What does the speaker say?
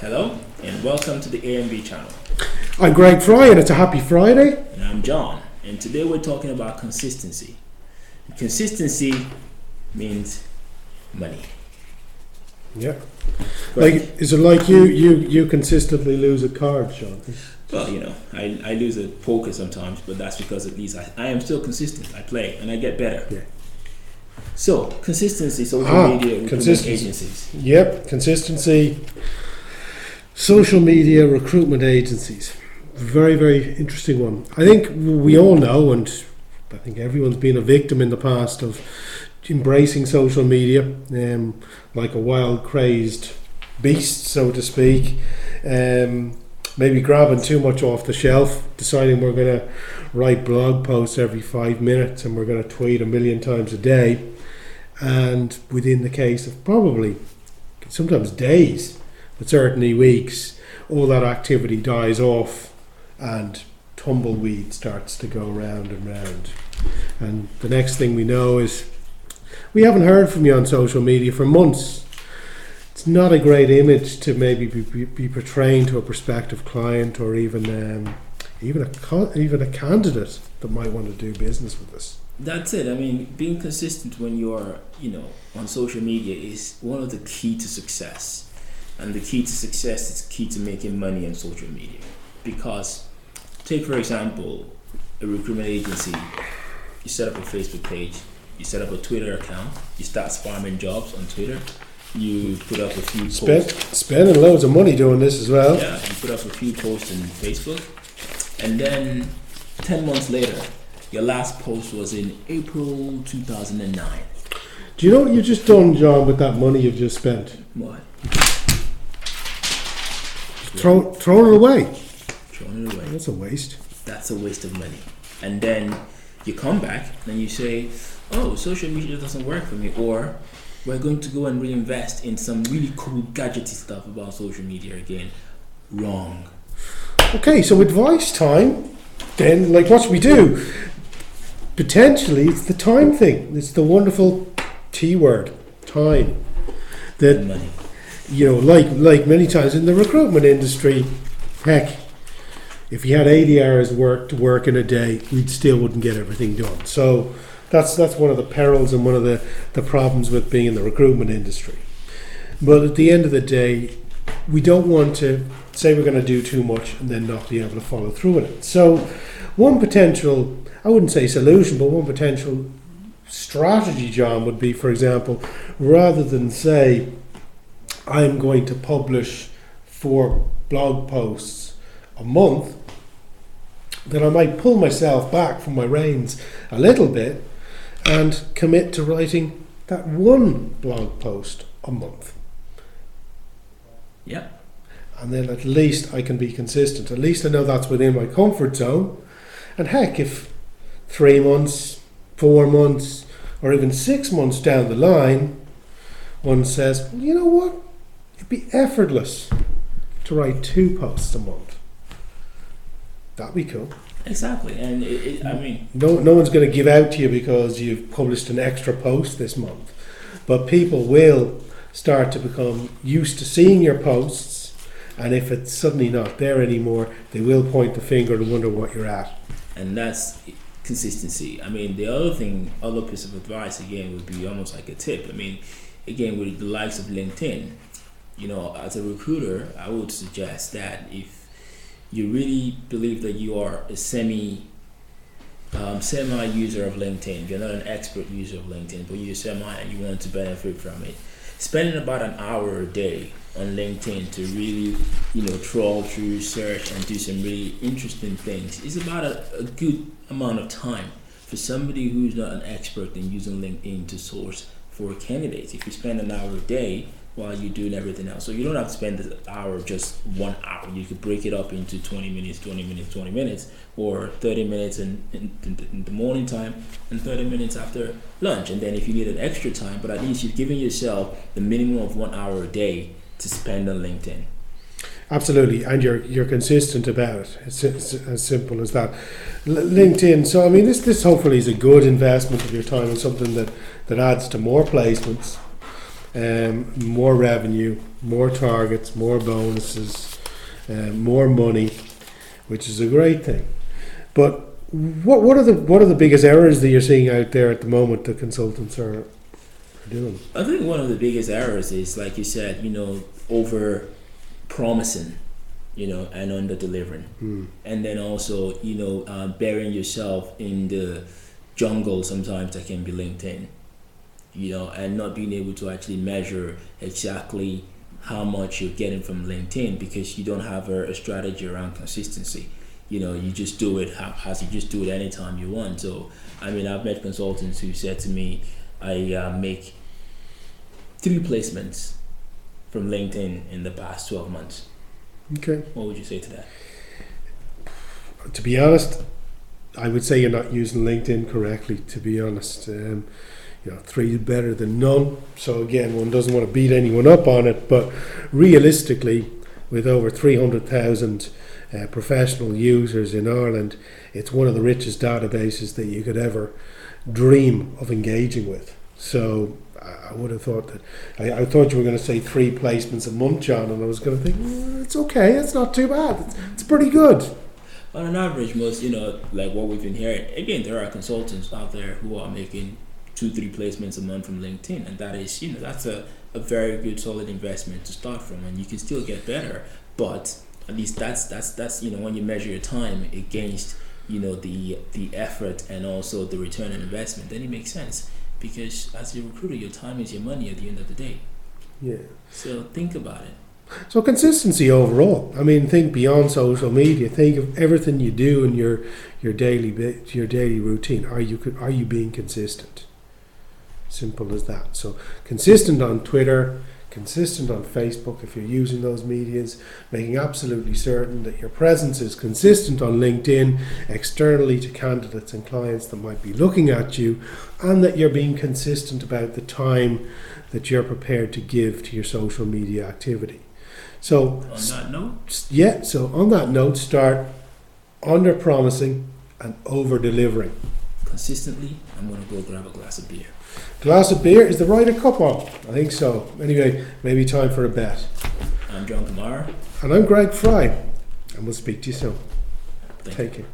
Hello and welcome to the AMB channel. I'm Greg Fry and it's a happy Friday. And I'm John, and today we're talking about consistency. Consistency means money. Yeah. Like, is it like you consistently lose a card, Sean? Well, I lose a poker sometimes, but that's because at least I am still consistent. I play and I get better. Yeah. So, consistency, social media, recruitment agencies. Yep, consistency, social media, recruitment agencies. Very, very interesting one. I think we all know, and I think everyone's been a victim in the past of embracing social media, like a wild, crazed beast, so to speak. Maybe grabbing too much off the shelf, deciding we're going to write blog posts every 5 minutes and we're going to tweet 1 million times a day. And within the case of probably sometimes days, but certainly weeks, all that activity dies off and tumbleweed starts to go round and round. And the next thing we know is we haven't heard from you on social media for months. It's not a great image to maybe be portraying to a prospective client or even a candidate that might want to do business with us. That's it. I mean, being consistent when you're, on social media is one of the key to success. And the key to success is key to making money on social media. Because, take for example, a recruitment agency, you set up a Facebook page, you set up a Twitter account, you start spamming jobs on Twitter, you put up a few posts. Spending loads of money doing this as well. Yeah, you put up a few posts on Facebook, and then 10 months later, your last post was in April 2009. Do you know what you've just done, John, with that money you've just spent? What? Thrown it away. Throwing it away. That's a waste. That's a waste of money. And then you come back and you say, oh, social media doesn't work for me, or we're going to go and reinvest in some really cool gadgety stuff about social media again. Wrong. Okay, so advice time. Then, like, what should we do? Potentially, it's the time thing. It's the wonderful T word, time. That Money. Like many times in the recruitment industry, heck, if you had 80 hours to work in a day, we still wouldn't get everything done. So that's one of the perils and one of the problems with being in the recruitment industry. But at the end of the day, we don't want to say we're going to do too much and then not be able to follow through with it. So one potential, I wouldn't say solution, but one potential strategy, John, would be, for example, rather than say, I'm going to publish 4 blog posts a month, then I might pull myself back from my reins a little bit and commit to writing that 1 blog post a month. Yeah. And then at least I can be consistent. At least I know that's within my comfort zone. And heck, if 3 months, 4 months, or even 6 months down the line, one says, well, you know what? It'd be effortless to write 2 posts a month. That'd be cool. Exactly. And no one's going to give out to you because you've published an extra post this month. But people will start to become used to seeing your posts, and if it's suddenly not there anymore, they will point the finger and wonder what you're at. And that's consistency. I mean, the other piece of advice again would be almost like a tip. I mean, again, with the likes of LinkedIn, as a recruiter, I would suggest that if you really believe that you are a semi user of LinkedIn, you're not an expert user of LinkedIn, but you're semi and you want to benefit from it, spending about an hour a day on LinkedIn to really, trawl through, search, and do some really interesting things is about a good amount of time for somebody who's not an expert in using LinkedIn to source for candidates. If you spend an hour a day while you're doing everything else, so you don't have to spend the hour, just 1 hour. You could break it up into 20 minutes, or 30 minutes in the morning time and 30 minutes after lunch. And then if you need an extra time, but at least you've given yourself the minimum of 1 hour a day to spend on LinkedIn. Absolutely, and you're consistent about it. It's as simple as that. LinkedIn. So I mean, this hopefully is a good investment of your time and something that adds to more placements. more revenue, more targets, more bonuses, more money, which is a great thing. But what are the biggest errors that you're seeing out there at the moment that consultants are doing? I think one of the biggest errors is, like you said, over promising, and under delivering, and then also, burying yourself in the jungle sometimes that can be LinkedIn, and not being able to actually measure exactly how much you're getting from LinkedIn because you don't have a strategy around consistency. You just do it haphazard, you just do it anytime you want. So, I've met consultants who said to me, I make 3 placements from LinkedIn in the past 12 months. Okay. What would you say to that? To be honest, I would say you're not using LinkedIn correctly, to be honest. 3 is better than none. So again, one doesn't want to beat anyone up on it, but realistically, with over 300,000 professional users in Ireland, it's one of the richest databases that you could ever dream of engaging with. So I would have thought that I thought you were going to say 3 placements a month, John, and I was going to think, it's okay, it's not too bad, it's pretty good. On an average, most, like what we've been hearing, again, there are consultants out there who are making 2-3 placements a month from LinkedIn, and that is, that's a very good solid investment to start from, and you can still get better, but at least that's when you measure your time against the effort and also the return on investment, then it makes sense, because as a recruiter, your time is your money at the end of the day. Yeah. So think about it. So consistency overall. Think beyond social media. Think of everything you do in your daily routine. Are you being consistent? Simple as that. So consistent on Twitter, consistent on Facebook if you're using those medias, making absolutely certain that your presence is consistent on LinkedIn externally to candidates and clients that might be looking at you, and that you're being consistent about the time that you're prepared to give to your social media activity. So on that note? Yeah, so on that note, start under promising and over delivering. Consistently, I'm going to go grab a glass of beer. Glass of beer is the right cup on? I think so. Anyway, maybe time for a bet. I'm John Kamara. And I'm Greg Fry. And we'll speak to you soon. Thank Take you. care.